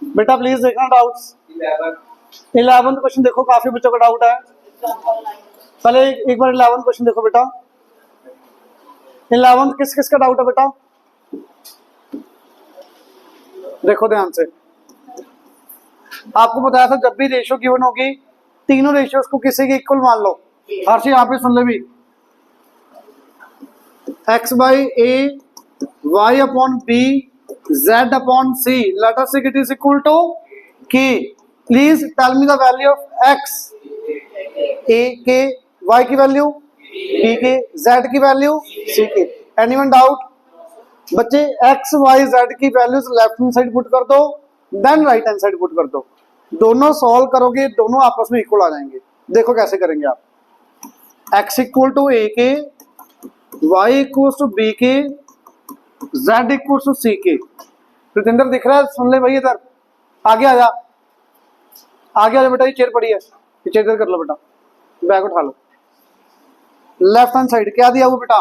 बेटा प्लीज देखना doubts. 11th question देखो, काफी बच्चों का डाउट है। पहले एक बार 11th क्वेश्चन देखो बेटा। 11th किस किस का डाउट है बेटा? देखो ध्यान से। आपको बताया था जब भी रेशियो गिवन होगी, तीनों रेशियोज को किसी के इक्वल मान लो। हर चीज यहाँ पे सुन ले भी। x by a, y upon b, z upon c, let us say it is equal to k। Please tell me the value of x, a के, y की वैल्यू b के, z की वैल्यू c के। Anyone doubt? बच्चे x y z की values left hand side put कर दो, then right hand side put कर दो। दोनों सॉल्व करोगे, दोनों आपस में इक्वल आ जाएंगे। देखो कैसे करेंगे आप। x इक्वल टू a के, y इक्वल टू b के, z इक्वल टू c के। प्रतिंदर दिख रहा है? सुन ले भाई इधर। आगे आ जा, आगे आ जा बेटा। ये चेयर पड़ी है, ये चेयर इधर कर लो बेटा, बैग उठा लो। लेफ्ट हैंड साइड क्या दिया हुआ बेटा?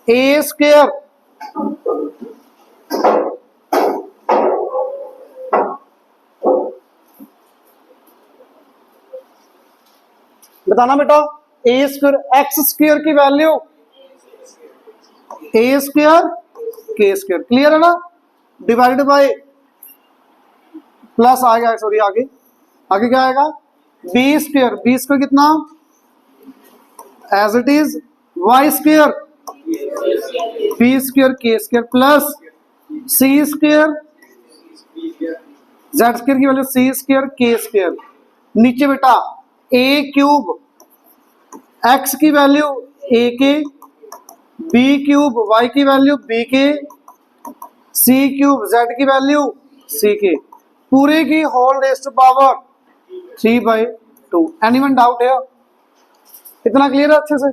ए स्क्वायर बताना बेटा। ए स्क्वायर एक्स स्क्वायर की वैल्यू ए स्क्वायर के स्क्वायर, क्लियर है ना? डिवाइडेड बाय प्लस आएगा, सॉरी आगे आगे क्या आएगा? बी स्क्वायर, बी स्क्वायर कितना? As it is Y square, B square के स्क्वायर प्लस सी स्क्वायर, जेड स्क्वायर की वैल्यू सी स्क्वायर के स्क्वायर। नीचे बेटा ए क्यूब, एक्स की वैल्यू ए के, बी क्यूब वाई की वैल्यू बी के, सी क्यूब जेड की वैल्यू सी के, पूरे की whole raised power 3/2। Anyone doubt है? इतना क्लियर है अच्छे से?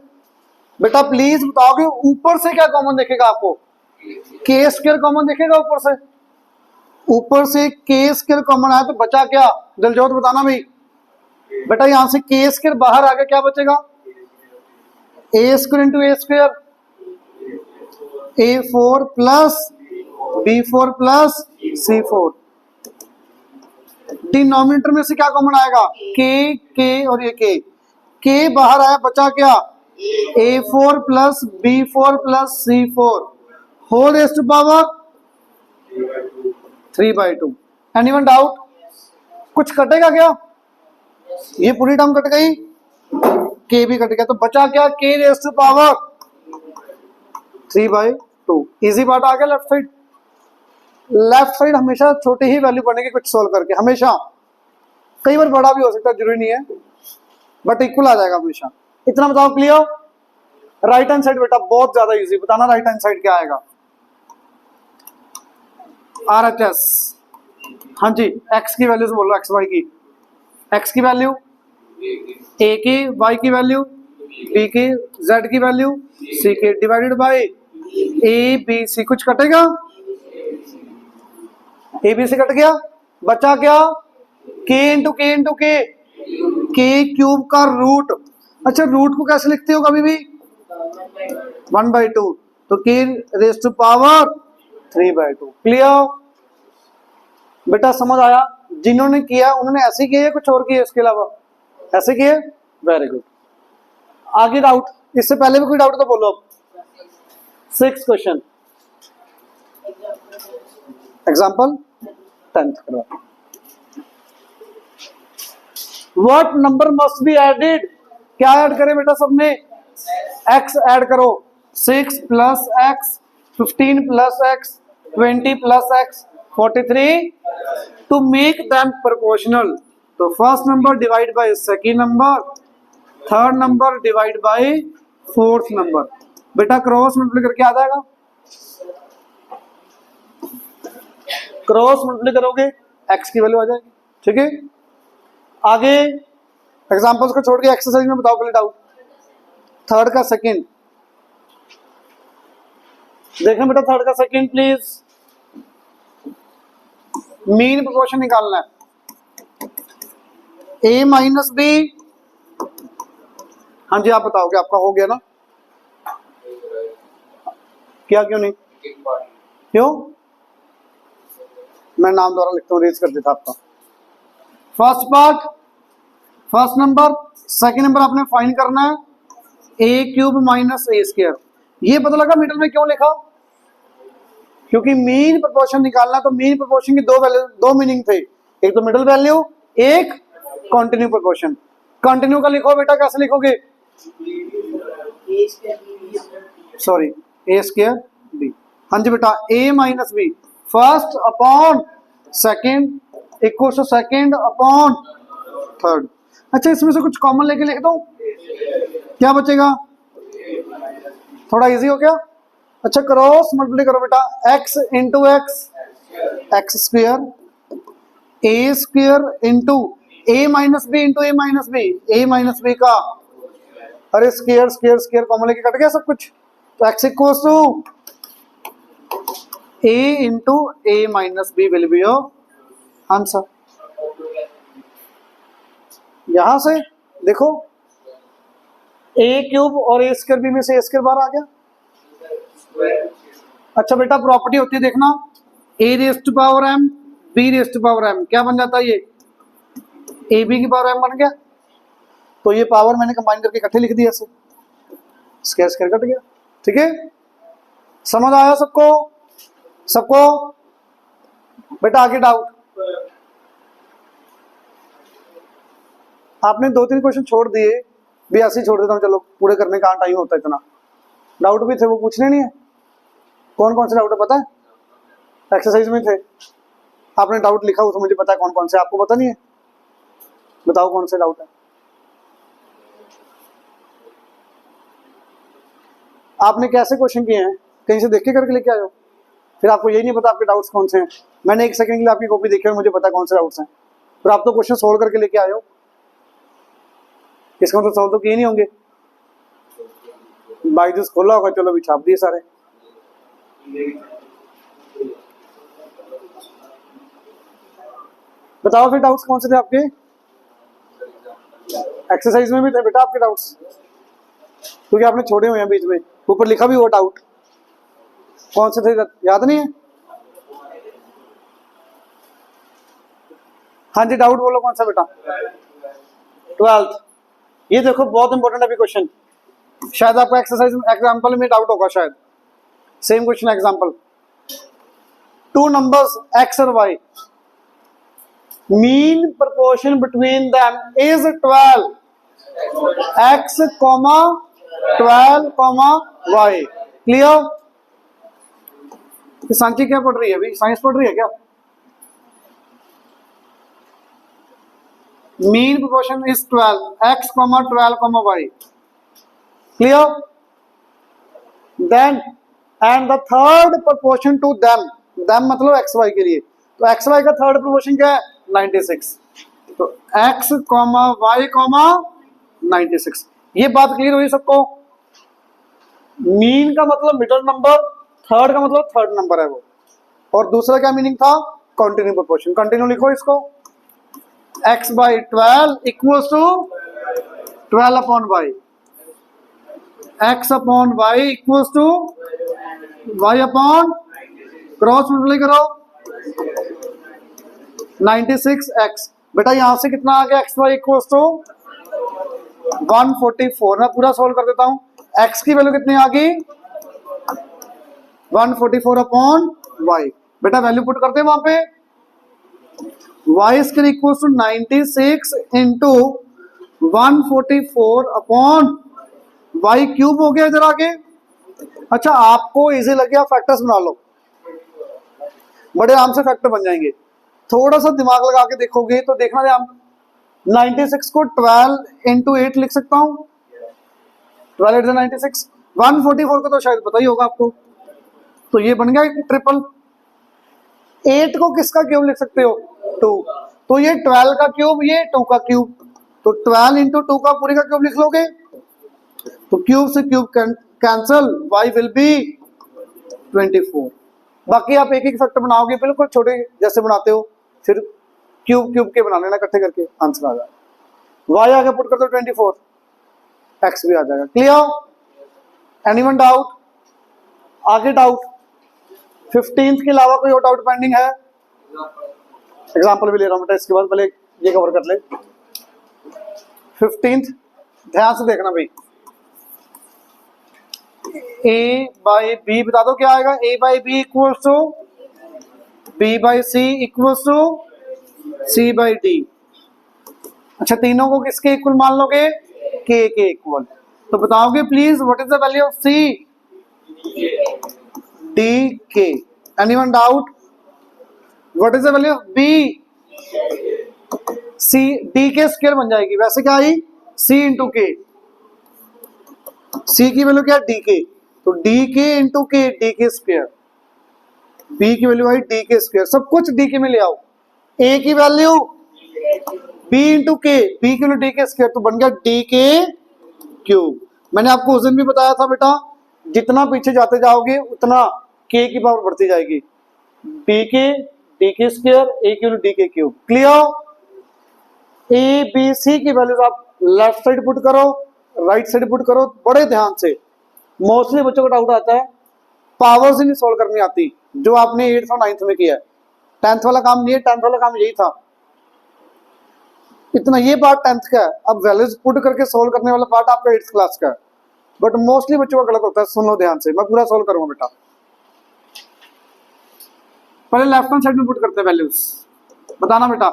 बेटा प्लीज बताओगे ऊपर से क्या कॉमन देखेगा आपको? के स्क्वायर कॉमन देखेगा ऊपर से? ऊपर से के स्क्वायर कॉमन आया तो बचा क्या? दिलजोत बताना भाई। बेटा यहां से के स्क्वायर बाहर आ गया, क्या बचेगा? A square into a square, A4 plus B4 plus C4। Denominator में से क्या कॉमन आएगा? के और ये के बाहर आया, बचा क्या? A4 plus B4 plus C4 whole raised to power 3/2। Anyone doubt? कुछ कटेगा क्या? ये पूरी टर्म कट गई, के भी कट गया, तो बचा क्या? K raised to power 3/2। Easy part आ गया लेफ्ट साइड। लेफ्ट साइड हमेशा छोटी ही वैल्यू बनेगी कुछ सोल्व करके, हमेशा। कई बार बड़ा भी हो सकता है, जरूरी नहीं है, बट इक्वल आ जाएगा हमेशा। इतना बताओ क्लियर? राइट हैंड साइड बेटा बहुत ज्यादा इजी, बताना राइट हैंड साइड क्या आएगा? RHS। हाँ जी, एक्स की वैल्यू से बोलो, एक्स वाई की। एक्स की वैल्यू ए की, वाई की वैल्यू बी की, जेड की वैल्यू सी की, divided by A B C. कुछ कटेगा? ए बी सी कट गया, बचा क्या? के इंटू के इंटू के क्यूब का रूट। अच्छा रूट को कैसे लिखते हो कभी भी? 1/2, तो के रेज़ टू पावर 3/2। क्लियर बेटा? समझ आया? जिन्होंने किया उन्होंने ऐसे किया, कुछ और किया इसके अलावा? ऐसे किए, वेरी गुड। आगे डाउट? इससे पहले भी कोई डाउट तो बोलो। अब 6th क्वेश्चन, एग्जाम्पल 10th करवा। What number must be added? क्या ऐड करें बेटा? सबने x ऐड करो। 6 plus x, 15 plus x, 20 plus x, 43 to make them proportional. तो first number divide by second number, third number divide by fourth number. बेटा cross multiply करके आ जाएगा, क्रॉस मल्टीप्लाई करोगे x की वैल्यू आ जाएगी। ठीक है, आगे एग्जांपल्स को छोड़ के एक्सरसाइज में बताओ पहले डाउट। थर्ड का सेकंड देखना बेटा, थर्ड का सेकंड प्लीज। मीन प्रोपोर्शन निकालना है। a माइनस बी, हाँ जी आप बताओगे, आपका हो गया ना? क्या क्यों नहीं? क्यों? मैं नाम द्वारा लिखता हूँ, रेज कर देता आपका। First part, first number, second number आपने फाइंड करना है ए क्यूब माइनस ए स्क्वायर। ये पता लगा मिडल में क्यों लिखा, क्योंकि मीन प्रोपोर्शन निकालना, तो मीन प्रोपोर्शन की दो वैल्यू, दो मीनिंग थे, एक तो मिडल वैल्यू, एक कंटिन्यू प्रोपोर्शन। कंटिन्यू का लिखो बेटा, कैसे लिखोगे, सॉरी ए स्क्वायर बी। हाँ जी बेटा, a minus b first upon second equal to second upon third. अच्छा, इसमें से कुछ कॉमन लेके लिख दो, क्या बचेगा, थोड़ा इजी हो गया। अच्छा, क्रॉस मल्टीप्लाई करो बेटा, x into X square, A square into A minus B into A minus B, A minus B का, अरे स्क्वायर स्क्वायर स्क्वायर कॉमन लेके कट गया सब कुछ, तो x equals to a into A minus B will be your answer. यहां से देखो a क्यूब और a स्क्वायर बी में से a स्क्वायर बाहर आ गया। अच्छा बेटा, प्रॉपर्टी होती है देखना, a raise to power m b raise to power m, क्या बन जाता है ये, ए बी की पावर m बन गया। तो ये पावर मैंने कंबाइन करके इकट्ठे लिख दिया, ऐसे स्क्वायर स्क्वायर कट गया। ठीक है, समझ आया सबको, सबको बेटा आगे डाउट, आपने दो तीन क्वेश्चन छोड़ दिए भी, ऐसे ही छोड़ देता हूँ, चलो पूरे करने का टाइम होता है इतना। डाउट भी थे वो पूछने नहीं है, कौन कौन से डाउट है पता है, एक्सरसाइज में थे, आपने डाउट लिखा हो तो मुझे पता है कौन कौन से, आपको पता नहीं है, बताओ कौन से डाउट है। आपने कैसे क्वेश्चन किए हैं, कहीं से देख के करके लेके आए हो, फिर आपको यही नहीं पता आपके डाउट्स कौन से हैं। मैंने एक सेकंड के लिए आपकी कॉपी देखी और मुझे पता कौन से डाउट्स हैं, फिर आप तो क्वेश्चन सोल्व करके लेके आए हो, इसका मतलब सोल्व तो किए नहीं होंगे। बाईजूस खोला होगा, चलो अभी छाप दिए सारे। बताओ फिर डाउट्स कौन से थे आपके, एक्सरसाइज में भी थे बेटा आपके डाउट्स, क्योंकि आपने छोड़े हुए हैं बीच में, ऊपर लिखा भी वो डाउट कौन से थे, याद नहीं है। हाँ जी, डाउट बोलो कौन सा बेटा, 12th। ये देखो बहुत इंपॉर्टेंट अभी क्वेश्चन, शायद आपको एक्सरसाइज एग्जांपल में डाउट होगा, शायद same question example, two numbers x और y, mean proportion between them is 12, x, 12, y। Clear. Sanchi क्या पढ़ रही है अभी, साइंस पढ़ रही है क्या, mean proportion is 12, x, 12, y। Clear. Then and the third proportion to them, them मतलब एक्स वाई के लिए, तो एक्स वाई का थर्ड प्रोपोर्शन क्या है, 96, तो x, y, 96। ये बात क्लियर हुई सबको। मीन का मतलब मिडल नंबर, थर्ड का मतलब थर्ड नंबर है वो, और दूसरा क्या मीनिंग था, कंटिन्यू प्रोपोर्शन। कंटिन्यू लिखो इसको, x by 12 equals to 12 upon y, x upon y equals to y upon, cross multiply करो, 96x। बेटा यहां से कितना आ गया, एक्स वाई इक्वल्स टू 144। मैं पूरा सोल्व कर देता हूं, x की वैल्यू कितनी आ गई, 144 अपॉन y। बेटा वैल्यू पुट करते हैं वहां पे, y square equals to 96 into 144 upon y cube हो गया इधर आगे। अच्छा, आपको इजी लगे आप फैक्टर्स बना लो, बड़े आराम से फैक्टर बन जाएंगे। थोड़ा सा दिमाग लगा के देखोगे तो देखना, हम 96 को 12 इंटू 8 लिख सकता हूं, 12 8 96, 144 को तो शायद पता ही होगा आपको, तो ये बन गया ट्रिपल। 8 को किसका क्यूब लिख सकते हो, 2, तो ये 12 का क्यूब, ये 2 का क्यूब, तो 12 इंटू 2 का पूरी का क्यूब लिख लोगे, तो क्यूब से cube cancel, y will be 24। बाकी आप एक एक फैक्टर बनाओगे बिल्कुल छोटे जैसे बनाते हो, फिर क्यूब क्यूब के बना लेना इकट्ठे करके, आंसर आ जाएगा। y आगे पुट कर दो 24, x भी आ जाएगा। क्लियर, एनीवन डाउट, आगे डाउट 15th के अलावा कोई और डाउट पेंडिंग है, एग्जाम्पल भी ले रहा हूँ बेटा, इसके बाद पहले ये कवर कर ले। 15th, ध्यान से देखना भाई, ए बाई बी बता दो क्या आएगा। A by b equals to b by c equals to C by d. अच्छा, तीनों को किसके इक्वल मान लोगे? के इक्वल। तो बताओगे please what is the value of c? D के। Anyone doubt? What is the value of b? C d के स्क्वायर बन जाएगी। वैसे क्या आई? सी इंटू के। सी की वैल्यू क्या है? डी के। तो डी के इंटू के, डी के स्क्वायर। बी की वैल्यू आई डी के स्क्वायर। सब कुछ डी के में ले आओ। ए की वैल्यू बी इंटू के, बी की वैल्यू डी के स्क्वायर, तो बन गया डी के क्यूब। मैंने आपको उस दिन भी बताया था बेटा, जितना पीछे जाते जाओगे उतना के की पावर बढ़ती जाएगी। डी के स्क्वायर, ए की वैल्यू डी के cube. Clear? A B C की वैल्यूज आप लेफ्ट साइड पुट करो, राइट साइड पुट करो, बड़े ध्यान से। मोस्टली बच्चों को डाउट आता है, पावर से नहीं सोल्व करनी आती, जो आपने 8th और 9th में किया है। 10th वाला काम नहीं है, 10th वाला काम यही था। इतना ये पार्ट 10th का है। अब वैल्यूज पुट करके सोल्व करने वाला पार्ट आपका 8th क्लास का है। बट मोस्टली बच्चों का गलत होता है। सुन लो ध्यान से, मैं पूरा सोल्व करूंगा बेटा। पहले लेफ्ट हैंड साइड में पुट करते हैं वैल्यूज। बताना बेटा,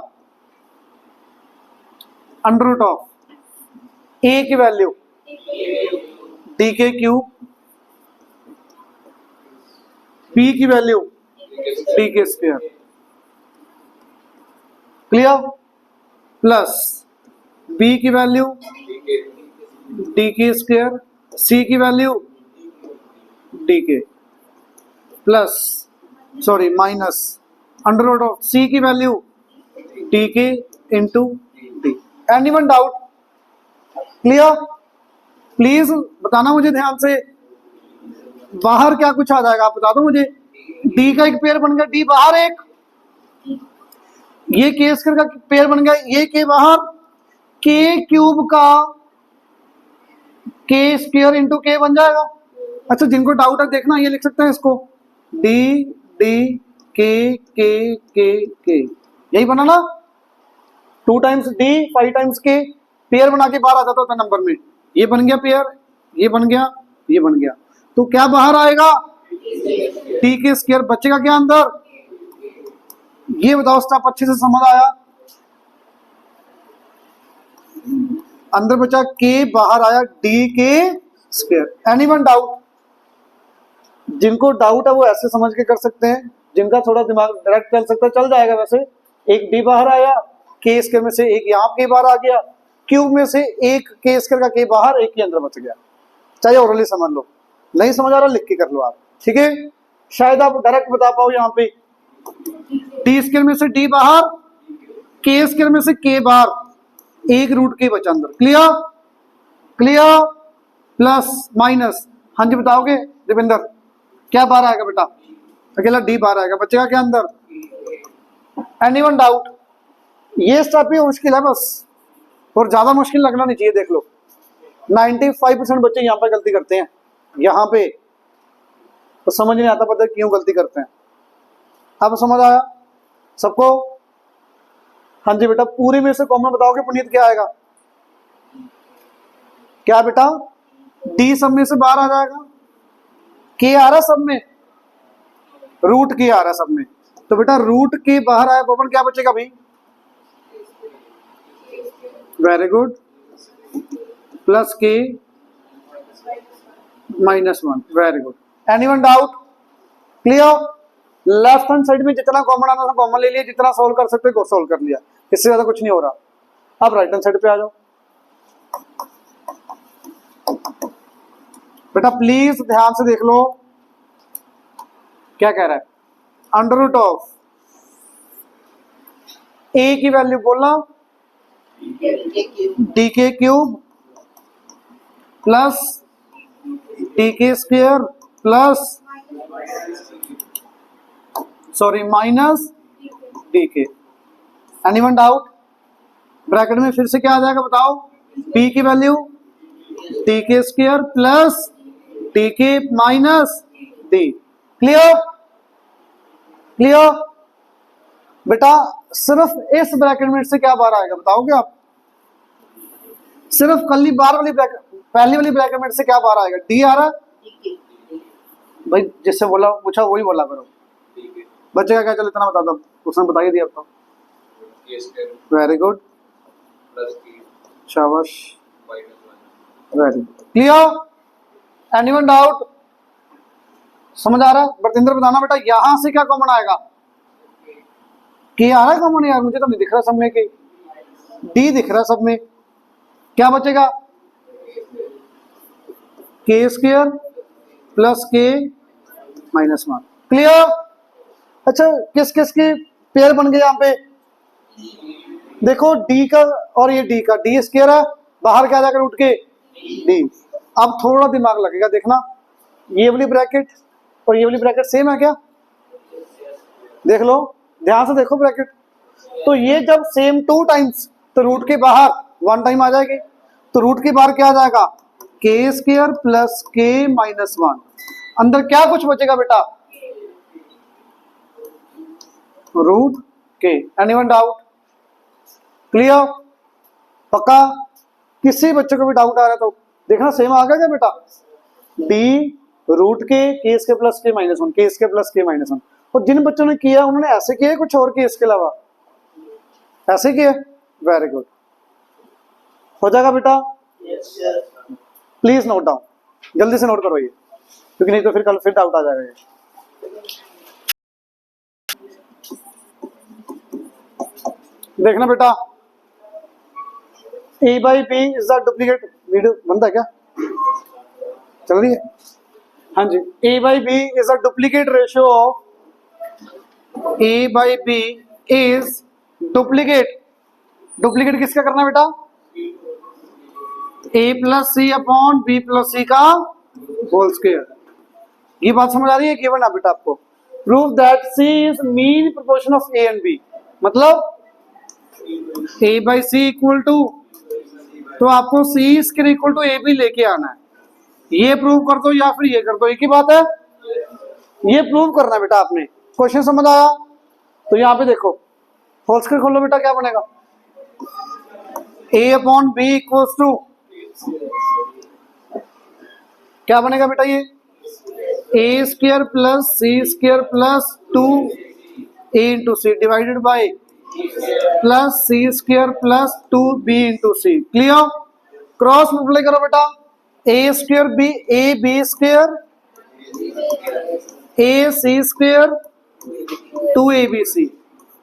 अंडर रूट ऑफ ए की वैल्यू डी के क्यूब, बी की वैल्यू डी के स्क्वायर। क्लियर? प्लस बी की वैल्यू डी के स्क्वायर, सी की वैल्यू डी के, plus sorry minus under root of C की वैल्यू डी के into D. Anyone doubt? Clear? Please बताना मुझे ध्यान से, बाहर क्या कुछ आ जाएगा आप बता दो मुझे। डी का एक पेयर बन गया, डी बाहर एक, ये के स्क्वायर का पेयर बन गया, ये के बाहर, के क्यूब का के स्क्वायर इंटू के बन जाएगा। अच्छा, जिनको डाउट है देखना, ये लिख सकते हैं इसको, डी डी के यही बना ना। 2 टाइम्स डी 5 टाइम्स के, पेयर बना के बाहर आ जाता था नंबर में। ये बन गया पेयर, ये बन गया, ये बन गया। तो क्या बाहर आएगा? डी के स्क्वायर। बचेगा क्या अंदर? ये बताओ, स्टेप अच्छे से समझ आया? अंदर बचा के, बाहर आया डी के स्क्वायर। Anyone doubt? जिनको डाउट है वो ऐसे समझ के कर सकते हैं, जिनका थोड़ा दिमाग डायरेक्ट चल सकता है चल जाएगा। वैसे एक डी बाहर आया, के स्क्वायर में से एक यहाँ के बाहर आ गया, क्यूब में से एक के स्क्वायर का के बाहर, एक के अंदर बच गया। चाहे ओरली समझ लो, नहीं समझ आ रहा लिख के कर लो आप, ठीक है? शायद आप डायरेक्ट बता पाओ। यहाँ पे डी स्क्वायर में से डी बाहर, के स्क्वायर में से के बाहर, एक रूट के बचा अंदर। क्लियर? क्लियर? प्लस माइनस, हाँ जी बताओगे देवेंद्र, क्या बाहर आएगा बेटा? अकेला डी बाहर आएगा, बचेगा क्या अंदर? Anyone doubt? ये स्टेप ही मुश्किल है बस, और ज्यादा मुश्किल लगना नहीं चाहिए। देख लो 95% बच्चे यहाँ पे गलती करते हैं, यहाँ पे तो समझ नहीं आता पता क्यों गलती करते हैं। अब समझ आया सबको? हाँ जी बेटा, पूरी में से कॉमन बताओगे पुनीत क्या आएगा? क्या बेटा? डी सब में से बाहर आ जाएगा, के आ रहा सब में, रूट के आ रहा सब में, तो बेटा रूट के बाहर आया पवन, क्या बचेगा भाई? वेरी गुड, प्लस के -1। Very good. Anyone doubt? Clear? Left hand side में जितना कॉमन आना था कॉमन ले लिया, जितना सोल्व कर सकते हो सोल्व कर लिया, इससे ज्यादा कुछ नहीं हो रहा। अब राइट हैंड साइड पे आ जाओ बेटा, प्लीज ध्यान से देख लो क्या कह रहा है। अंडर रूट ऑफ ए की वैल्यू बोलना डी के क्यूब प्लस डी के square plus sorry minus d के। Anyone doubt? ब्रैकेट में फिर से क्या आ जाएगा बताओ? पी की वैल्यू डी के स्क्वायर प्लस डी के माइनस डी। क्लियर? क्लियर? बेटा सिर्फ इस ब्रैकेट में से क्या बाहर आएगा बताओगे आप? सिर्फ कली बार वाली ब्रैकेट, पहली वाली ब्रैकेट में से क्या बाहर आएगा? डी आ रहा है भाई, जिससे बोला पूछा वही बोला करो। बच्चे क्या, चलो इतना बता दो, उसने बता ही दिया अब तो। वेरी गुड, शाबाश, very good, clear. Anyone doubt? समझ आ रहा है? बरतिंदर बताना बेटा यहां से क्या कॉमन आएगा? के आ रहा है कॉमन यार, मुझे तो नहीं दिख रहा सब में, के डी दिख रहा है सब में। क्या बचेगा? के स्क्वायर प्लस के माइनस 1, क्लियर। अच्छा किस किस के पेयर बन गए यहाँ पे? देखो डी का और ये डी का, डी स्क्वायर है, बाहर क्या जाकर उठ के डी। अब थोड़ा दिमाग लगेगा, देखना ये वाली ब्रैकेट और ये वाली ब्रैकेट सेम है क्या? देख लो, ध्यान से देखो ब्रैकेट। तो ये जब सेम 2 टाइम्स, तो रूट के बाहर 1 टाइम आ जाएगी, तो रूट के बाहर क्या आ जाएगा? के स्क्वायर प्लस के माइनस 1। अंदर क्या कुछ बचेगा बेटा? रूट के। Anyone doubt? क्लियर, पक्का? किसी बच्चे को भी डाउट आ रहा है तो देखना सेम आ गया क्या बेटा? डी रूट के स्क्वायर प्लस के माइनस 1, के स्क्वायर प्लस के माइनस 1। और जिन बच्चों ने किया उन्होंने ऐसे किया कुछ और किया इसके अलावा? ऐसे किया, वेरी गुड, हो जाएगा बेटा। प्लीज नोट डाउन, जल्दी से नोट करो ये, क्योंकि नहीं तो फिर कल फिर डाउट आ जाएगा ये। देखना बेटा, a by B is the duplicate, video बनता है क्या? चल रही है? हाँ जी, a by B is a duplicate ratio of, a by B is duplicate, duplicate किसका करना बेटा? A plus c upon b plus c का होल स्क्वायर। ये बात समझ आ रही है? गिवन है बेटा आपको। Prove that c is mean proportion of a and b, मतलब a by C equal to, तो आपको c square equal to a b लेके आना है। ये प्रूव कर दो या फिर ये कर दो, एक ही बात है। ये प्रूव करना है बेटा आपने। क्वेश्चन समझ आया? तो यहाँ पे देखो, होल स्क्वायर खोलो बेटा, क्या बनेगा? A upon b equals to, क्या बनेगा बेटा? ये a square plus C square plus 2 a into c divided by plus C square plus 2 b into c. Clear? Cross multiply करो बेटा, ए square B, a B square, a C square 2 a B c.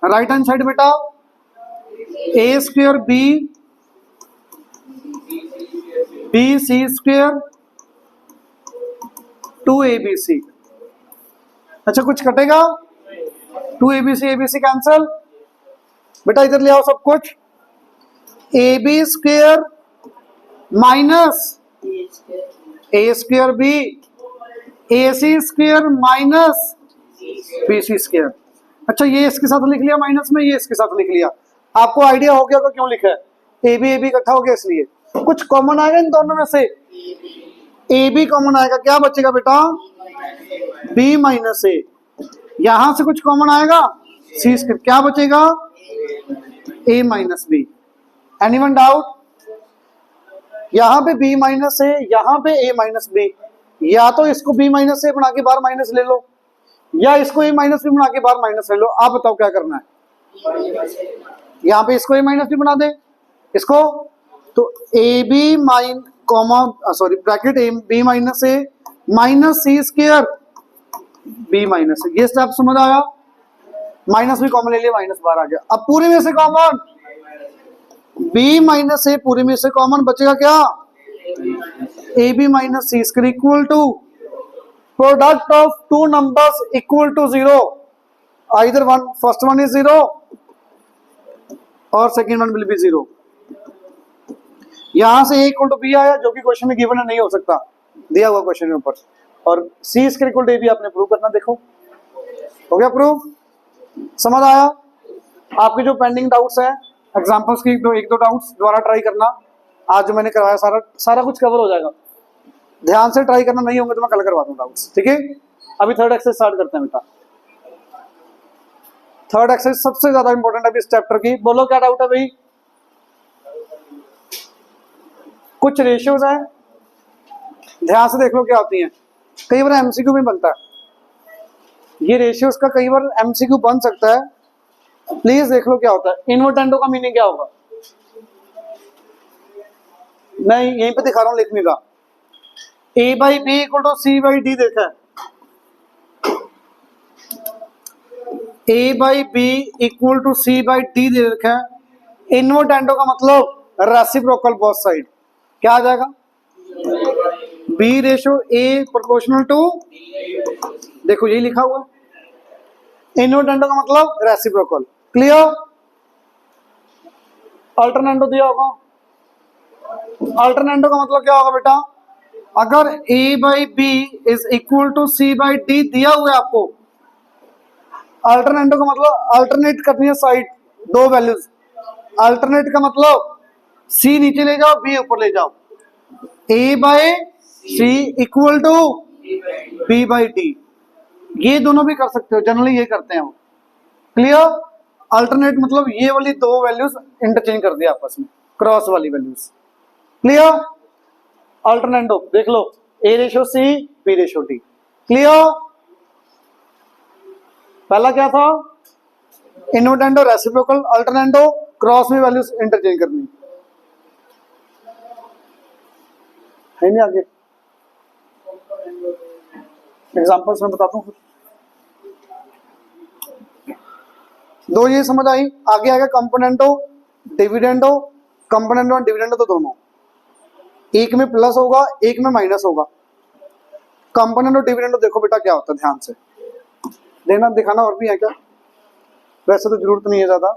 Right hand side बेटा, ए square b, b C square 2 a B c. अच्छा कुछ कटेगा? 2 a B C cancel. बेटा इधर ले आओ सब कुछ, A B square minus A square B, A C square minus B C square. अच्छा ये इसके साथ लिख लिया माइनस में, ये इसके साथ लिख लिया। आपको आइडिया हो गया होगा क्यों लिखा है? ए बी इकट्ठा हो गया इसलिए। कुछ कॉमन आएगा इन दोनों में से? ए बी कॉमन आएगा, क्या बचेगा बेटा? बी माइनस ए। यहां से कुछ कॉमन आएगा, सी स्क्वायर, क्या बचेगा? ए माइनस बी। Anyone doubt? यहां पे बी माइनस ए, यहां पे ए माइनस बी। या तो इसको बी माइनस ए बना के बाहर माइनस ले लो, या इसको ए माइनस बी बना के बाहर माइनस ले लो। आप बताओ क्या करना है? यहाँ पे इसको ए माइनस बी बना दे, इसको तो a b mine comma sorry bracket a B minus a minus C square b minus a. ये स्टेप समझ आया? माइनस भी कॉमन ले लिया, माइनस बाहर आ गया। अब पूरे में से कॉमन बी माइनस ए, पूरे में से कॉमन बचेगा क्या? A B minus C square equal to product of 2 numbers equal to 0। Either one, first one is 0 और सेकेंड वन विल बी 0। यहां से ए इक्वल टू बी आया, जो कि क्वेश्चन में गिवन नहीं हो सकता, दिया हुआ क्वेश्चन के ऊपर। और c square equal to a b आपने प्रूव करना। देखो हो गया प्रूव? समझ आया? आपके जो पेंडिंग डाउट्स हैं, एग्जांपल्स की एक दो डाउट्स दोबारा ट्राई करना। आज जो मैंने करवाया सारा कुछ कवर हो जाएगा। ध्यान से ट्राई करना, नहीं होंगे तो मैं कल करवा दूं डाउट्स, ठीक है? अभी थर्ड एक्सरसाइज स्टार्ट करते हैं बेटा। थर्ड एक्सरसाइज सबसे ज्यादा इंपॉर्टेंट है इस चैप्टर की। बोलो क्या डाउट है भाई? कुछ रेशियोज हैं, ध्यान से देख लो क्या होती हैं। कई बार एमसीक्यू भी बनता है, ये रेशियोज का कई बार एमसीक्यू बन सकता है, प्लीज देख लो क्या होता है। इनवर्टेंडो का मीनिंग क्या होगा? मैं यहीं पे दिखा रहा हूं लिखने का। A by B equal to C by d देखा है, a by B equal to C by d दे रखा है। इनवर्टेंडो का मतलब रेसिप्रोकल बोथ साइड, क्या आ जाएगा? B ratio A proportional to, देखो यही लिखा हुआ है। इनवर्टेंडो का मतलब रेसिप्रोकल, क्लियर? अल्टरनेंडो दिया होगा, अल्टरनेंडो का मतलब क्या होगा बेटा? अगर a by B is equal to C by D दिया हुआ है आपको, अल्टरनेंडो का मतलब अल्टरनेट करनी है साइड, दो वैल्यूज। अल्टरनेट का मतलब c नीचे ले जाओ, b ऊपर ले जाओ। a by C equal to b by D, ये दोनों भी कर सकते हो, जनरली ये करते हैं वो, क्लियर? अल्टरनेट मतलब ये वाली दो वैल्यूज इंटरचेंज कर दिया आपस में, क्रॉस वाली वैल्यूज, क्लियर? अल्टरनेंडो देख लो, ए ratio c b ratio d, clear? पहला क्या था? इनवर्टेंडो रेसिप्रोकल, अल्टरनेंडो क्रॉस में वैल्यूज इंटरचेंज करनी है। नहीं आगे एग्जांपल्स में बताता हूँ। दो ये समझ आई, आगे आएगा कंपोनेंटो डिविडेंडो। कंपोनेंटो और डिविडेंडो तो दोनों, एक में प्लस होगा एक में माइनस होगा। कंपोनेंटो डिविडेंडो देखो बेटा क्या होता है, ध्यान से देना, दिखाना और भी है क्या? वैसे तो जरूरत नहीं है ज्यादा।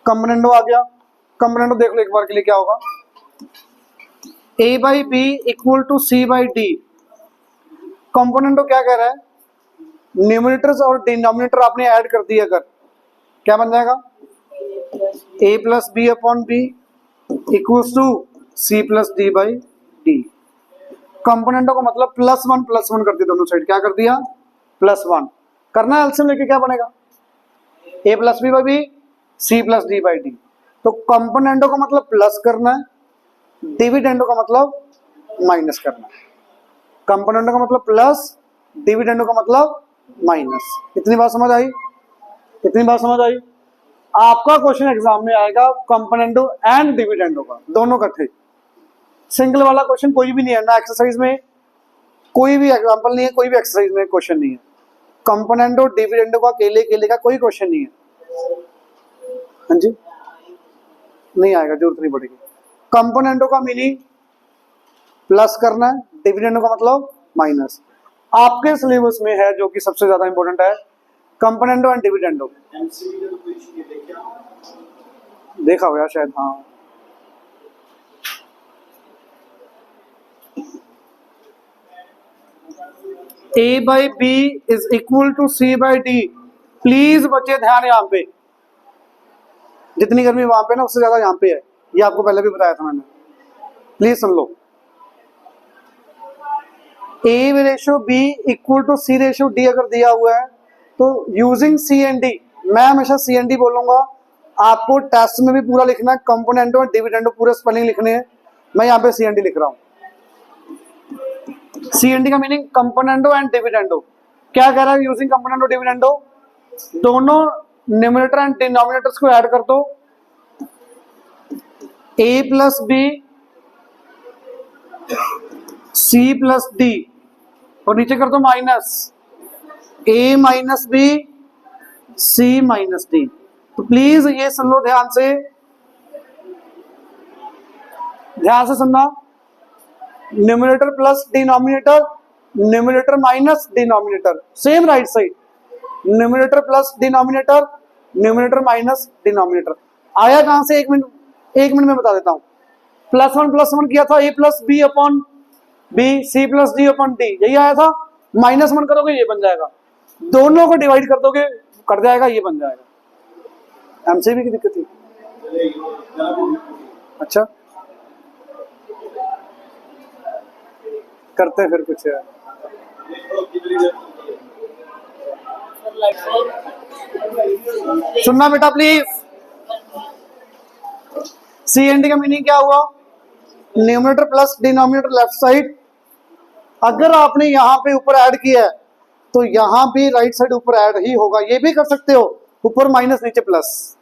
कंपोनेंटो आ गया, कंपोनेंटो देख लो एक बार के लिए क्या होगा। A by B equal to C by d. Componendo क्या कह रहा है? न्यूमरेटर्स और डिनोमिनेटर आपने ऐड कर दिया, अगर क्या बन जाएगा? a plus b upon b equals to c plus D by d. कंपोनेंटों का मतलब प्लस वन कर दिया दोनों साइड, क्या कर दिया? प्लस वन करना है। एलसीएम लेके क्या बनेगा? a plus B by B C plus D by D. तो कंपोनेंटों का मतलब प्लस करना है, डिविडेंडो का मतलब माइनस करना है। कंपोनेंटों का मतलब प्लस, डिविडेंडो का मतलब माइनस। इतनी बात समझ आई? इतनी बात समझ आई? आपका क्वेश्चन एग्जाम में आएगा कंपोनेंटो एंड डिविडेंडो का, दोनों इकट्ठे। सिंगल वाला क्वेश्चन कोई भी नहीं है, ना एक्सरसाइज में कोई भी एग्जांपल नहीं है, कोई भी एक्सरसाइज में क्वेश्चन नहीं है। कंपोनेंटो डिविडेंडो का अकेले अकेले का कोई क्वेश्चन नहीं है। हाँ जी, नहीं आएगा, जरूरत नहीं पड़ेगी। कंपोनेंटो का मीनिंग प्लस करना है, डिविडेंडो का मतलब माइनस। आपके सिलेबस में है जो कि सबसे ज्यादा इंपॉर्टेंट है, कंपोनेंटो एंड डिविडेंडो। देखा होगा शायद, हाँ। A by B is equal to C by d. Please बच्चे ध्यान यहाँ पे, जितनी गर्मी वहां पे ना उससे ज्यादा यहाँ पे है, ये आपको पहले भी बताया था मैंने, प्लीज सुन लो। ए ratio B equal to C ratio D अगर दिया हुआ है तो यूजिंग सी एंड डी, मैं हमेशा सी एंड डी बोलूंगा, आपको टेस्ट में भी पूरा लिखना है, कंपोनेंटो और डिविडेंडो पूरे स्पेलिंग लिखने हैं। मैं यहाँ पे सी एंड डी लिख रहा हूँ। सी एंड डी का मीनिंग कंपोनेंटो एंड डिविडेंडो। क्या कह रहा है? यूजिंग कंपोनेंटो डिविडेंडो, दोनों न्यूमरेटर एंड डिनोमिनेटर्स को ऐड कर दो। ए प्लस बी सी प्लस डी, और नीचे कर दो minus a minus B c minus d. तो प्लीज ये सुन लो ध्यान से, ध्यान से सुनना। Numerator plus denominator, numerator minus denominator, same right side. Numerator plus denominator, numerator minus denominator. आया कहां से? एक मिनट में बता देता हूं। प्लस वन किया था, a plus b upon b C plus d upon d, यही आया था। माइनस वन करोगे ये बन जाएगा, दोनों को डिवाइड कर दोगे कर जाएगा, ये बन जाएगा। एमसीबी की दिक्कत थी, अच्छा करते हैं फिर कुछ। सुनना बेटा प्लीज। सी एंड डी का मीनिंग क्या हुआ? Numerator plus denominator left side. अगर आपने यहां पे ऊपर ऐड किया है तो यहां भी राइट साइड ऊपर ऐड ही होगा। ये भी कर सकते हो, ऊपर माइनस नीचे प्लस,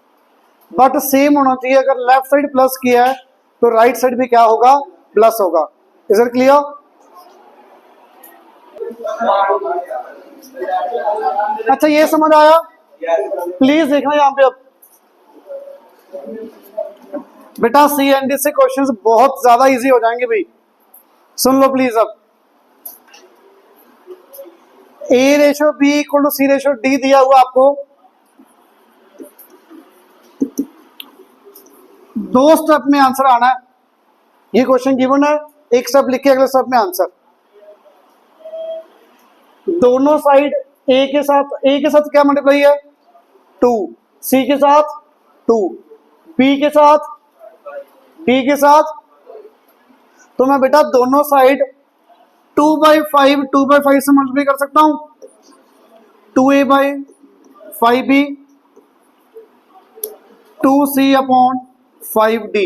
बट सेम होना चाहिए। अगर लेफ्ट साइड प्लस किया है तो राइट साइड भी क्या होगा? प्लस होगा। Is it clear? अच्छा ये समझ आया? प्लीज देखना यहां पे। अब बेटा सी एंड डी से क्वेश्चंस बहुत ज्यादा इजी हो जाएंगे भाई, सुन लो प्लीज। अब a ratio B equal to C ratio d दिया हुआ आपको, दो स्टेप में आंसर आना है। ये क्वेश्चन गिवन है, एक स्टेप लिख के अगले स्टेप में आंसर। दोनों साइड ए के साथ क्या मल्टीप्लाई है? 2, सी के साथ 2, बी के साथ डी के साथ। तो मैं बेटा दोनों साइड 2/5 से मल्टीप्लाई कर सकता हूं। 2a/5b 2c/5d।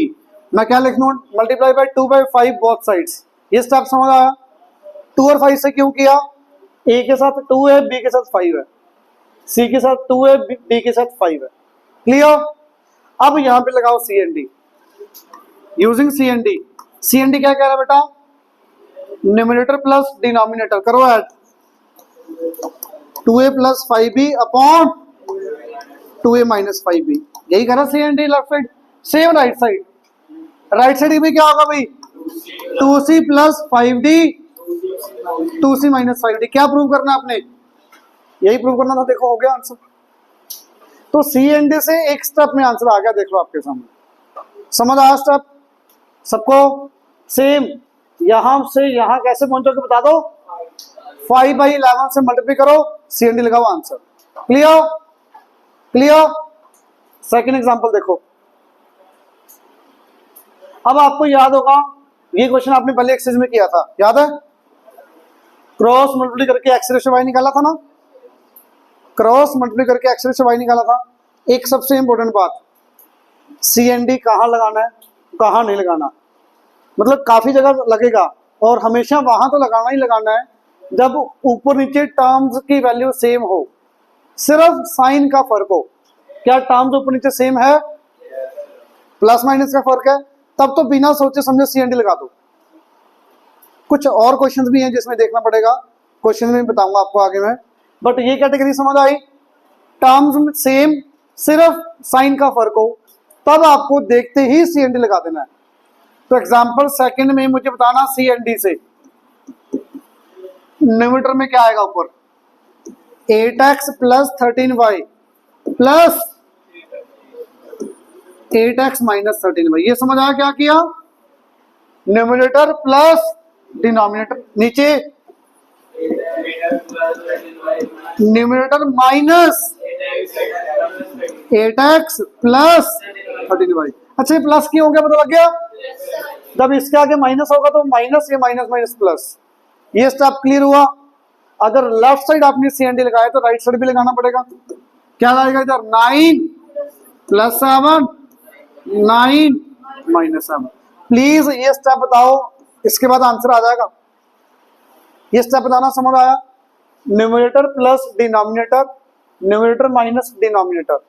मैं क्या लिख लूं? Multiply by 2/5 both sides. ये स्टेप समझ आया? 2 और 5 से क्यों किया? ए के साथ 2 है, बी के साथ 5 है, सी के साथ 2 है, डी के साथ 5 है। क्लियर? अब यहां पे लगाओ c and d. Using c and d. C and d क्या कह रहा है बेटा? न्यूमरेटर प्लस डिनोमिनेटर करो add. 2a + 5b upon 2a - 5b। यही करा c and d left side. Same right side. Right side में क्या होगा भाई? 2c + 5d 2c - 5d। क्या प्रूव करना है आपने? यही प्रूव करना था। देखो हो गया आंसर। तो सी एंड डी से एक स्टेप में आंसर आ गया। देख लो आपके सामने। समझ आया स्टेप सबको? सेम यहां से यहां कैसे पहुंचोगे बता दो। 5/11 से मल्टीप्लाई करो, सी एंड डी लगाओ, answer. Clear? Clear? Second example देखो। अब आपको याद होगा ये क्वेश्चन आपने पहले एक्सरसाइज में किया था, याद है? क्रॉस मल्टीप्लाई करके एक्स रेशो वाई निकाला था ना। क्रॉस मल्टीप्लाई करके एक्स रेशो वाई निकाला था। एक सबसे इंपॉर्टेंट बात, सी एंड डी कहां लगाना है, कहां नहीं लगाना। मतलब काफी जगह लगेगा और हमेशा वहां तो लगाना ही लगाना है जब ऊपर नीचे टर्म्स की वैल्यू सेम हो, सिर्फ साइन का फर्क हो। क्या टर्म्स ऊपर नीचे सेम है? प्लस माइनस का फर्क है, तब तो बिना सोचे समझे सी एंड डी लगा दो। कुछ और क्वेश्चंस भी हैं जिसमें देखना पड़ेगा, क्वेश्चन में बताऊंगा आपको आगे में। बट ये कैटेगरी समझ आई? टर्म्स सेम, सिर्फ साइन का फर्क हो, तब आपको देखते ही सी एंड डी लगा देना है। तो एग्जांपल सेकंड में मुझे बताना सी एंड डी से न्यूमरेटर में क्या आएगा? ऊपर 8x + 13y plus 8x - 13y। ये समझ आया क्या किया? Numerator plus denominator. नीचे न्यूमरेटर माइनस 8x + 13y। अच्छा ये प्लस क्यों हो गया पता लग गया? जब इसके आगे माइनस होगा तो माइनस, ये माइनस माइनस प्लस। ये स्टेप क्लियर हुआ? अगर लेफ्ट साइड आपने सी एंड डी लगाया तो राइट साइड भी लगाना पड़ेगा। क्या आएगा इधर? 9 + 7 9 - 7। प्लीज ये स्टेप बताओ, इसके बाद आंसर आ जाएगा। ये स्टेप बताना। समझ आया? Numerator plus denominator, numerator minus denominator,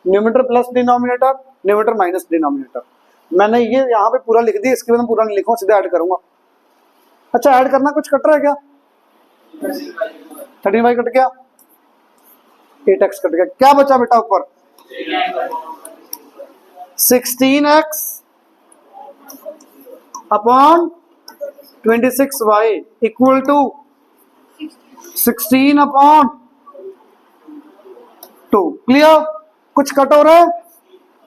numerator plus denominator, numerator minus denominator. मैंने ये यहाँ पे पूरा लिख दिया, इसके बाद मैं पूरा नहीं लिखूंगा, सीधा ऐड करूंगा। अच्छा ऐड करना कुछ कट रहा है क्या? 13y कट गया, 8x कट गया, क्या बचा बेटा ऊपर? 16x upon 26y equal to 16 upon 2। Clear? कुछ कट हो रहा है?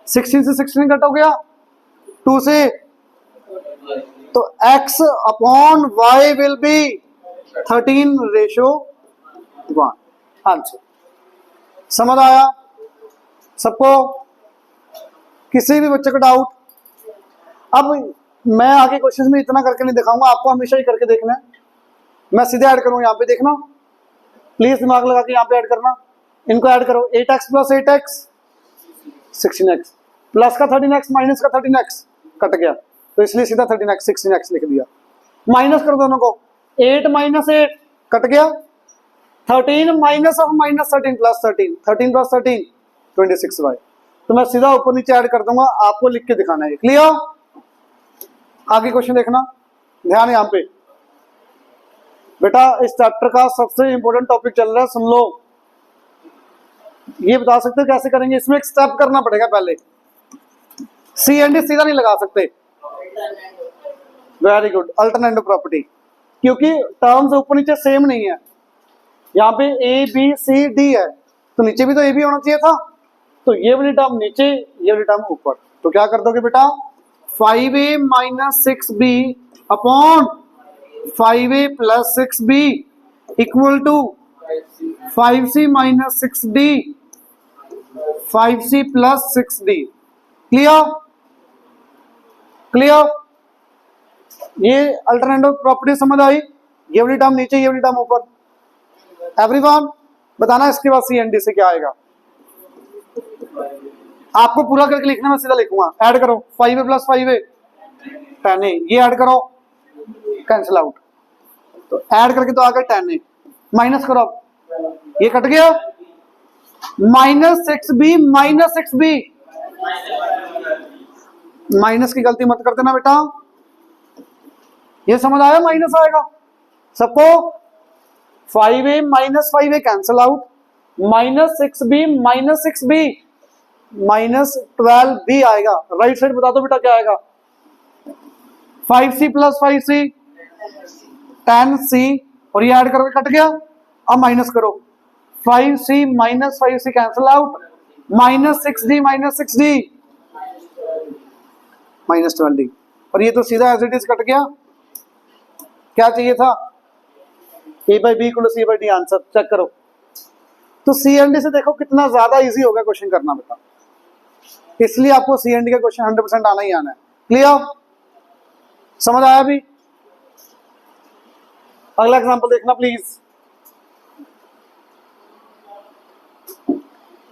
16 से 16 कट हो गया, 2 से, तो x upon y will be 13:1। Answer समझ आया सबको? किसी भी बच्चे को डाउट? अब मैं आगे क्वेश्चन में इतना करके नहीं दिखाऊंगा, आपको हमेशा ही करके देखना है। मैं सीधे ऐड करूं, यहाँ पे देखना, प्लीज दिमाग लगा के यहाँ पे ऐड करना। इनको ऐड करो, 8x plus 8x 16x, plus का 13x माइनस का 13x कट गया, तो इसलिए सीधा 13x 16x लिख दिया। माइनस करो दोनों को, 8 माइनस 8 कट गया, 13 minus of minus 13 plus 13, 13 plus 13 26y। तो मैं सीधा ऊपर नीचे ऐड कर दूंगा, आपको लिख के दिखाना है। क्लियर? आगे क्वेश्चन देखना, ध्यान यहाँ पे बेटा, इस चैप्टर का सबसे इंपॉर्टेंट टॉपिक चल रहा है, सुन लो। ये बता सकते हो कैसे करेंगे? इसमें एक स्टेप करना पड़ेगा पहले, सी एंड डी सीधा नहीं लगा सकते। वेरी गुड, अल्टरनेटिव प्रॉपर्टी, क्योंकि टर्म्स ऊपर नीचे सेम नहीं है। यहाँ पे ए बी सी डी है, तो नीचे भी तो ए बी होना चाहिए था, तो ये वाली टर्म नीचे, ये वाली टर्म ऊपर। तो क्या कर दोगे बेटा, 5a minus 6b upon 5a plus 6b equal to 5c minus 6d 5c plus 6d। Clear? Clear? ये अल्टरनेटिव प्रॉपर्टी समझ आई? ये वाली टर्म नीचे, ये वाली टर्म ऊपर। एवरीवन बताना इसके बाद सी एंड डी से क्या आएगा। आपको पूरा करके लिखना, मैं सीधा लिखूंगा। ऐड करो 5a प्लस 5a 10a, ये ऐड करो, कैंसिल आउट, तो ऐड करके तो आ गए 10a, माइनस करो, अब ये कट गया, minus 6b minus 6b, minus की गलती मत कर देना बेटा, ये समझ आया? माइनस आएगा सबको, 5a minus 5a cancel out, minus 6b minus 6b minus 12b आएगा। राइट साइड बता दो बेटा क्या आएगा, 5c प्लस 5c 10c, और ये ऐड करके कट गया। अब माइनस करो, 5c minus 5c cancel out, minus 6d minus 6d minus 12d, और ये तो सीधा एज इट इज कट गया। क्या चाहिए था, a by B equal to C by D, answer check करो। तो सी एंड डी से देखो कितना ज्यादा इजी हो गया क्वेश्चन करना बेटा, इसलिए आपको सी एंड डी का क्वेश्चन 100% आना ही आना है। क्लियर? समझ आया अभी? अगला एग्जांपल देखना प्लीज।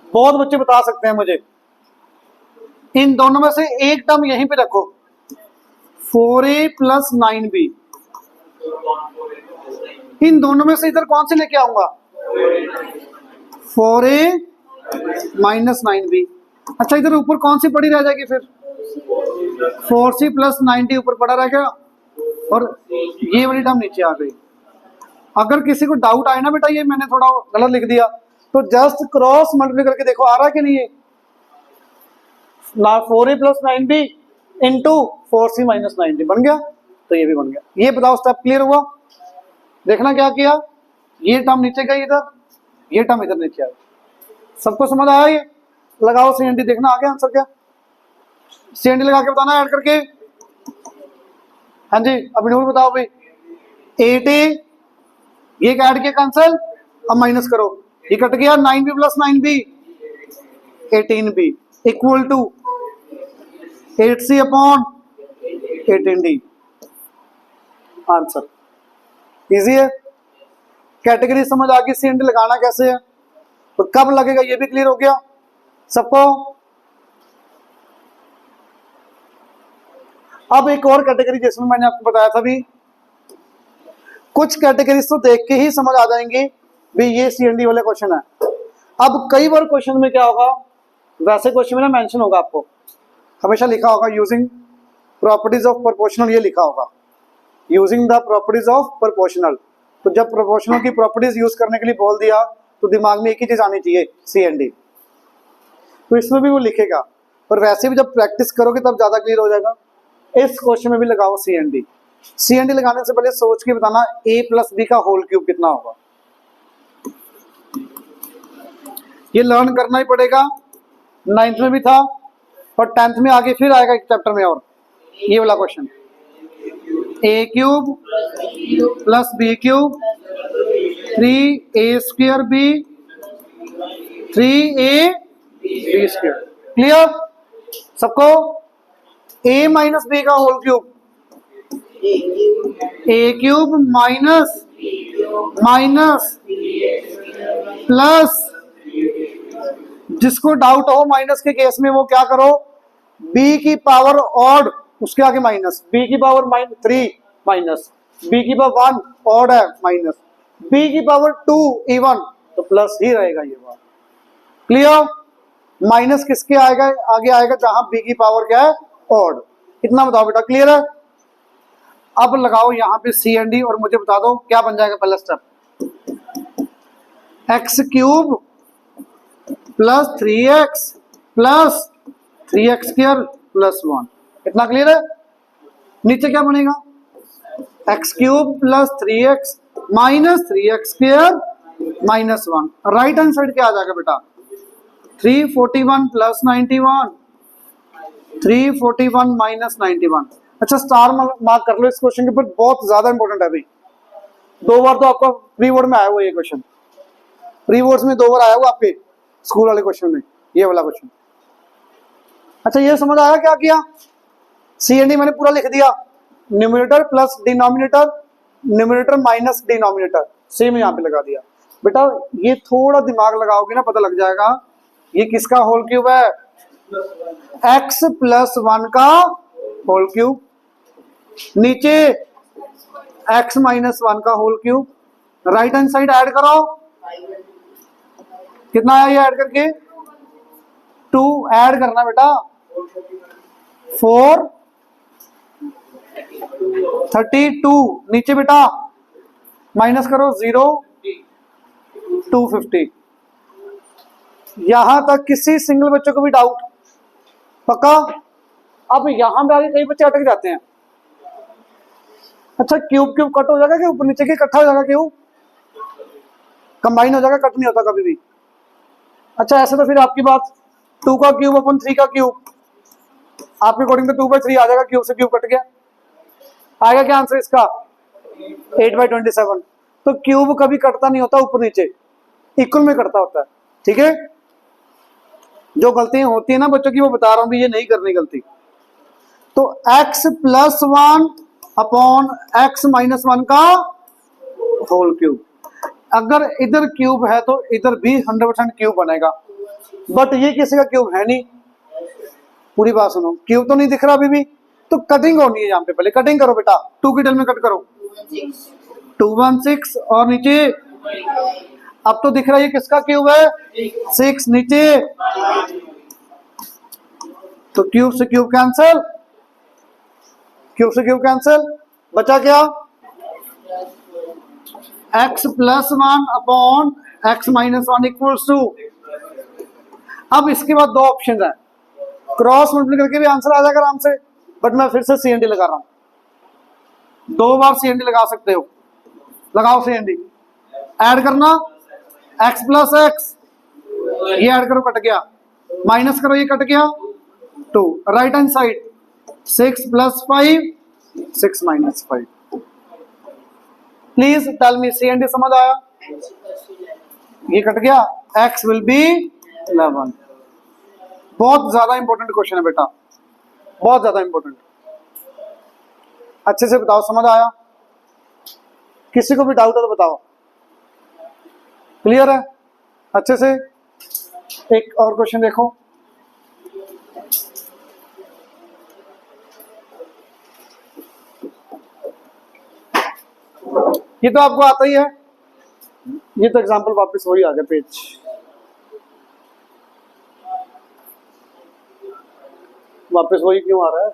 बहुत बच्चे बता सकते हैं मुझे, इन दोनों में से एक टर्म यहीं पे रखो, 4a प्लस 9b, इन दोनों में से इधर कौन से लेके आऊंगा, 4a माइनस 9b। अच्छा, इधर ऊपर कौन सी पड़ी रह जाएगी फिर, 4c प्लस 9d ऊपर पड़ा रह गया, और ये वाली टर्म नीचे आ गई। अगर किसी को डाउट आए ना बेटा, ये मैंने थोड़ा गलत लिख दिया, तो जस्ट क्रॉस मल्टीप्लाई करके देखो आ रहा है कि नहीं, है ना, 4a plus 9b into 4c minus 9d बन गया, तो ये भी बन गया। ये बताओ स्टेप क्लियर हुआ? देखना क्या किया, ये टर्म नीचे गई इधर, ये टर्म इधर नीचे आई। सबको समझ आया? ये लगाओ सी एन डी, देखना आ गया आंसर क्या, सी एन डी लगा के बताना ऐड करके। हाँ जी, अभी नूर बताओ भाई, 8a ये ऐड किया कैंसिल, अब माइनस करो, ये कट गया, 9b plus 9b 18b equal to 8c upon 18d, answer easy है। कैटेगरी समझ आ गई, सी एन डी लगाना कैसे है, तो कब लगेगा ये भी क्लियर हो गया सबको। अब एक और कैटेगरी जिसमें मैंने आपको बताया था भी, कुछ कैटेगरीज तो देख के ही समझ आ जाएंगे भी ये सी एन डी वाले क्वेश्चन है। अब कई बार क्वेश्चन में क्या होगा, वैसे क्वेश्चन में ना मेंशन होगा, आपको हमेशा लिखा होगा यूजिंग प्रॉपर्टीज ऑफ प्रोपोर्शनल, ये लिखा होगा using the properties of proportional. तो जब प्रोपोर्शनल की प्रॉपर्टीज यूज करने के लिए बोल दिया, तो दिमाग में एक ही चीज आनी चाहिए, सी एन डी, तो इसमें भी वो लिखेगा। और वैसे भी जब प्रैक्टिस करोगे तब ज्यादा क्लियर हो जाएगा। इस क्वेश्चन में भी लगाओ C and D. C and D लगाने से पहले सोच के बताना a प्लस बी का होल क्यूब कितना होगा, ये लर्न करना ही पड़ेगा। 9th में भी था और 10th में आगे फिर आएगा एक चैप्टर में, और ये वाला question, a cube plus B cube 3a square b 3a B square. Clear सबको? a माइनस बी का whole cube, a cube minus minus plus जिसको डाउट हो माइनस के केस में वो क्या करो, बी की पावर ऑड उसके आगे माइनस, बी की पावर -3 माइनस, बी की पावर 1 ऑड है माइनस, बी की पावर 2 इवन तो प्लस ही रहेगा। ये बात क्लियर। माइनस किसके आएगा, आगे आएगा जहां बी की पावर क्या है, ऑड। इतना बताओ बेटा, क्लियर है। अब लगाओ यहां पे सी एंड डी और मुझे बता दो क्या बन जाएगा पहला step, x cube plus 3x plus 3x² plus 1। इतना क्लियर है। नीचे क्या बनेगा, x cube plus 3x minus 3x² minus 1। Right hand side क्या आ जाएगा बेटा, 341 प्लस 91, 341 माइनस 91। अच्छा स्टार मार्क कर लो इस क्वेश्चन के ऊपर, बहुत ज्यादा इंपॉर्टेंट है भाई। 2 बार तो आपका प्री बोर्ड में आया हुआ ये क्वेश्चन, प्री बोर्ड्स में 2 बार आया हुआ आपके स्कूल वाले क्वेश्चन में ये वाला क्वेश्चन। अच्छा ये समझ आया क्या किया, सी एंड डी मैंने पूरा लिख दिया, numerator plus denominator, numerator minus denominator, same यहाँ पे लगा दिया। बेटा ये थोड़ा दिमाग लगाओगे ना पता लग जाएगा ये किसका होल क्यूब है, x प्लस 1 का होल क्यूब, नीचे x माइनस 1 का whole cube. Right hand side add करो, कितना आया ये ऐड करके, 2 ऐड करना बेटा, 4 32, नीचे बेटा माइनस करो 0 250। यहां तक किसी सिंगल बच्चों को भी डाउट, पक्का। अब यहां पे आगे कई बच्चे अटक जाते हैं। अच्छा क्यूब क्यूब कट हो जाएगा क्या, ऊपर नीचे के इकट्ठा हो जाएगा, क्यूब कंबाइन हो जाएगा, कट नहीं होता कभी भी। अच्छा ऐसे तो फिर आपकी बात 2 का क्यूब अपन 3 का क्यूब, आपके अकॉर्डिंग तो 2/3 आ जाएगा, क्यूब से क्यूब कट गया, आएगा क्या आंसर इसका 8/27। तो क्यूब कभी कटता नहीं होता ऊपर नीचे, इक्वल में कटता होता है, ठीक है। जो गलतियां होती है ना बच्चों की वो बता रहा हूं भी, ये नहीं करनी गलती। तो x plus 1 upon x minus 1 का होल क्यूब, अगर इधर क्यूब है तो इधर भी 100% क्यूब बनेगा, बट ये किसी का क्यूब है नहीं। पूरी बात सुनो, क्यूब तो नहीं दिख रहा अभी भी, तो कटिंग होनी है यहाँ पे, पहले कटिंग करो बेटा, 2 की टेल में कट करो, 216 और नीचे, अब तो दिख रहा है ये किसका क्यूब है, 6 नीचे, तो क्यूब से क्यूब कैंसिल, क्यूब से क्यूब कैंसिल, बचा क्या x plus 1 upon x minus 1 equals to. अब इसके बाद 2 ऑप्शन है, क्रॉस मल्टीप्लाई करके भी आंसर आ जाएगा आराम से, बट मैं फिर से सीएनडी लगा रहा हूं, 2 बार सीएनडी लगा सकते हो, लगाओ सीएनडी, ऐड करना x प्लस x, ये ऐड करो कट गया, माइनस करो ये कट गया 2, right hand side 6 plus 5 6 minus 5। Please tell me C and D समझ आया, ये कट गया, x विल बी 11। बहुत ज्यादा इंपॉर्टेंट क्वेश्चन है बेटा, बहुत ज्यादा इंपॉर्टेंट, अच्छे से बताओ समझ आया, किसी को भी डाउट है तो बताओ, क्लियर है अच्छे से। एक और क्वेश्चन देखो, ये तो आपको आता ही है, ये तो एग्जांपल वापस वही आ गया पेज, वापस वही क्यों आ रहा है,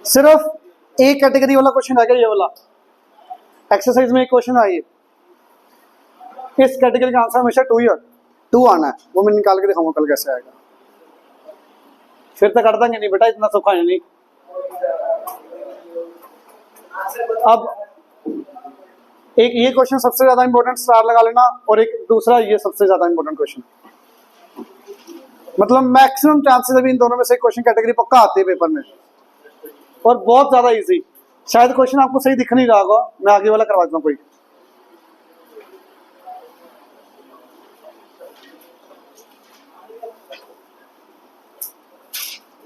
सिर्फ एक कैटेगरी वाला क्वेश्चन आ गया, ये वाला एक्सरसाइज में एक क्वेश्चन आई है, इस कैटेगरी का आंसर हमेशा 2 आना है, वो मैं निकाल के दिखाऊंगा कल कैसे आएगा, फिर तक कर देंगे नहीं बेटा, इतना सौखा है नहीं। अब एक ये क्वेश्चन सबसे ज्यादा इंपॉर्टेंट, स्टार लगा लेना, और एक दूसरा ये सबसे ज्यादा इंपॉर्टेंट क्वेश्चन, मतलब मैक्सिमम चांसेस अभी इन दोनों में से क्वेश्चन कैटेगरी पक्का आती है पेपर में, और बहुत ज्यादा इजी। शायद क्वेश्चन आपको सही दिख नहीं रहा होगा, मैं आगे वाला करवा देता हूँ कोई,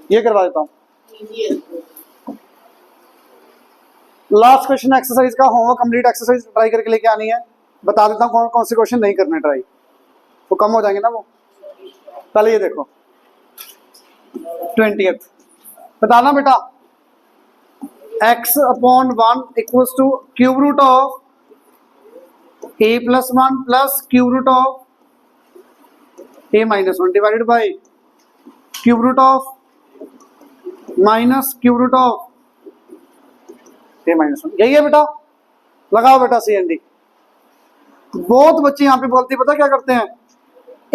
ये करवा देता हूँ। लास्ट क्वेश्चन एक्सरसाइज का, होमवर्क कंप्लीट एक्सरसाइज ट्राई करके लेके आनी है, बता देता हूँ कौन कौन से क्वेश्चन नहीं करने ट्राई, तो कम हो जाएंगे ना वो। पहले ये देखो 20th बताना बेटा, x upon 1 equals to cube root of a plus 1 plus cube root of a minus 1 divided by cube root of minus cube root of a minus 1। यही है बेटा, लगाओ बेटा सी एन डी। बहुत बच्चे यहाँ पे बोलते पता क्या करते हैं,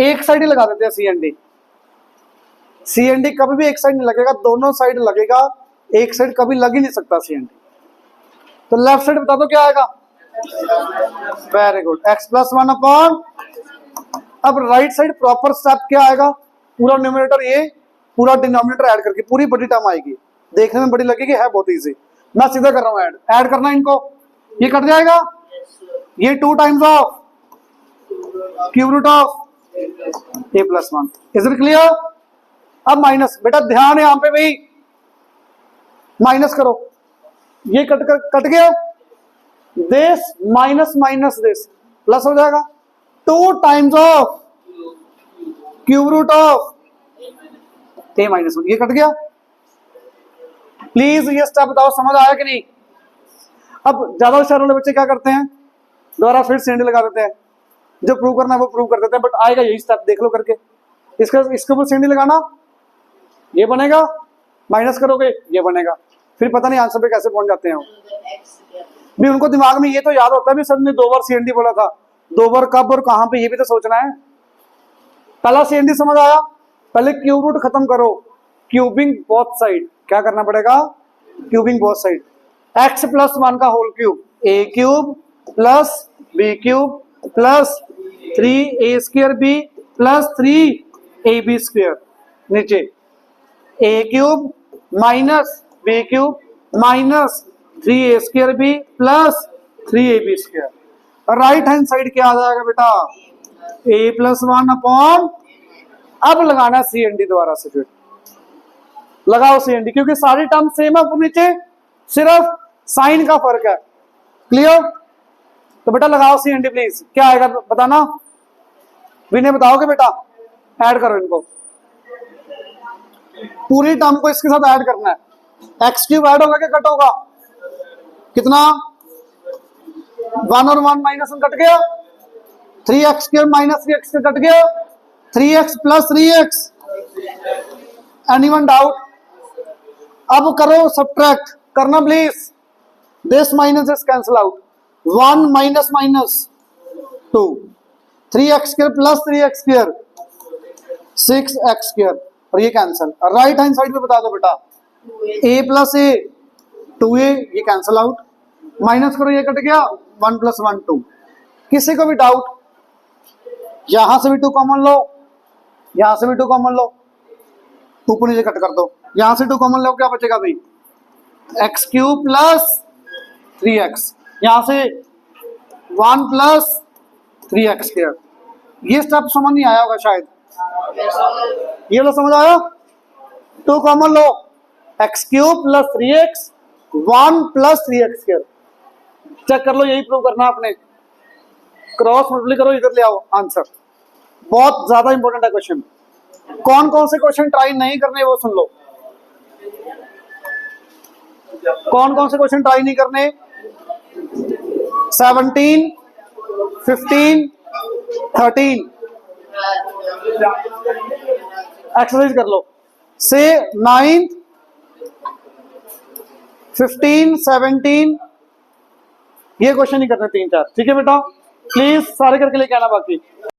एक साइड ही लगा देते हैं C and D. C and D कभी भी एक साइड नहीं लगेगा, दोनों साइड लगेगा, एक साइड कभी लग ही नहीं सकता सी एन डी। तो लेफ्ट साइड बता दो क्या आएगा, very good, x plus 1 upon, अब राइट साइड प्रॉपर स्टेप क्या आएगा, पूरा न्यूमरेटर ये, पूरा डिनोमिनेटर ऐड करके पूरी बड़ी टर्म आएगी, देखने में बड़ी लगेगी, है बहुत इजी। मैं सीधा कर रहा हूँ ऐड करना इनको, ये कट जाएगा, ये 2 times of cube root of a plus 1। Is it clear? अब माइनस, बेटा ध्यान है यहाँ पे भी, माइनस करो, ये कट गया, this minus minus this plus हो जाएगा, 2 times of cube root of a minus 1, ये कट गया। प्लीज ये स्टेप बताओ समझ आया कि नहीं? अब ज्यादा होशियार वाले बच्चे क्या करते हैं, दोबारा फिर सेंड लगा देते हैं, जो प्रूव करना है वो प्रूव कर देते हैं, बट आएगा यही स्टेप, देख लो करके। इसके ऊपर सेंड लगाना, ये बनेगा, माइनस करोगे ये बनेगा, फिर पता नहीं आंसर पे कैसे पहुंच जाते हैं वो। भी उनको दिमाग में ये तो याद होता है भी सर ने 2 बार सीएनडी बोला था, 2 बार कब और कहां पे, ये भी तो सोचना है। पहला सीएनडी समझ आया, पहले क्यूब रूट खत्म करो, क्यूबिंग बोथ साइड, क्या करना पड़ेगा, cubing both side, x plus 1 का whole cube, a cube plus b cube plus 3a square b plus 3ab square, नीचे a cube minus b cube minus 3a square b plus 3ab square. Right hand side क्या आ जाएगा बेटा, a plus 1 upon, अब लगाना सी and D दोबारा से, फिर लगाओ सी एन डी, क्योंकि सारी टर्म सेम है ऊपर नीचे, सिर्फ साइन का फर्क है। क्लियर? तो बेटा लगाओ सी एन डी प्लीज, क्या आएगा बताना, विनय बताओगे बेटा, ऐड करो इनको, पूरी टर्म को इसके साथ ऐड करना है। एक्स क्यूब ऐड होगा क्या कट होगा, कितना, 1 और 1 माइनस 1 कट गया, 3x cube minus 3x cut गया, 3x plus 3x। Anyone doubt? अब करो सब्ट्रैक्ट, करना please, this minus this cancel out, 1 minus minus 2, 3x square plus 3x square 6x square, और ये कैंसिल। राइट हैंड साइड पे बता दो बेटा, a प्लस a 2a, ये कैंसिल आउट, माइनस करो, ये कट गया, 1 प्लस 1 2। किसी को भी डाउट, यहां से भी 2 कॉमन लो, यहां से भी 2 कॉमन लो, ऊपर नीचे कट कर दो, यहां से 2 कॉमन लो, क्या बचेगा भाई, x क्यूब प्लस 3x, यहां से 1 प्लस 3x स्क्वायर। ये स्टेप समझ नहीं आया होगा शायद, ये लो समझ आया, 2 कॉमन लो, x cube plus 3x 1 plus 3x square, check कर लो, यही प्रूव करना आपने, क्रॉस मल्टीप्लाई करो, इधर ले आओ आंसर। बहुत ज्यादा इंपॉर्टेंट है क्वेश्चन। कौन कौन से क्वेश्चन ट्राई नहीं करने वो सुन लो, कौन कौन से क्वेश्चन ट्राई नहीं करने, 17 15 13 एक्सरसाइज कर लो, से 9 15 17, ये क्वेश्चन नहीं करने 3 4, ठीक है बेटा, प्लीज सारे करके लेके आना बाकी।